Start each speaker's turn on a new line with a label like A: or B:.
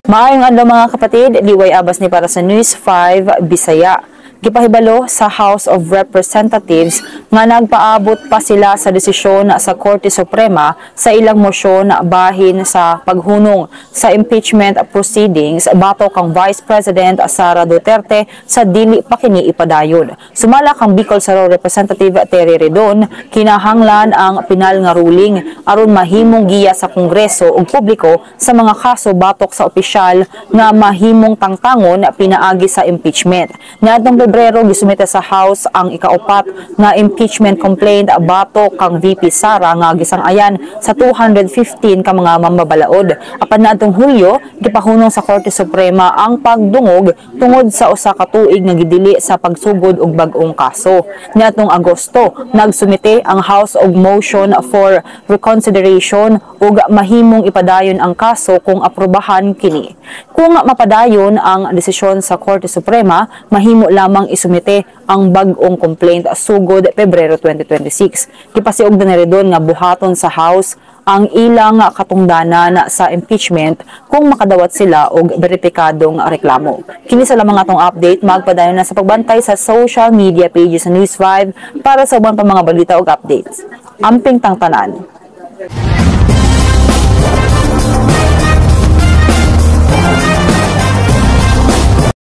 A: Maayong adlaw mga kapatid, Liway Abbas ni para sa News 5 Bisaya. Gipahibalo sa House of Representatives nga nagpaabot pa sila sa desisyon sa Korte Suprema sa ilang mosyon bahin sa paghunong sa impeachment proceedings batok kang Vice President Sara Duterte sa dili pa kini ipadayon. Sumala kang Bicol Saro Representative Terry Redon, kinahanglan ang pinal nga ruling aron mahimong giya sa Kongreso ug publiko sa mga kaso batok sa opisyal nga mahimong tangtangon pinaagi sa impeachment. Niadtong Pebrero gisumite sa House ang ikaupat nga impeachment complaint batok kang VP Sara nga gisang-ayan sa 215 ka mga mambabalaod. Apan niadtong Hulyo gipahunong sa Korte Suprema ang pagdungog tungod sa usa ka tuig nga gidili sa pagsugod og bag-ong kaso. Niadtong Agosto nagsumite ang House og motion for reconsideration ug mahimong ipadayon ang kaso kung aprobahan kini. Kung mapadayon ang desisyon sa Korte Suprema, mahimo lamang isumite ang bag-ong complaint sugod Pebrero 2026. Gipasiug ni Redon nga buhaton sa House ang ilang katungdanan sa impeachment kung makadawat sila og beripikadong reklamo. Kini sa lamang atong update, magpadayon na sa pagbantay sa social media pages sa News 5 para sa ubang pang mga balita ug updates. Amping tangtanan.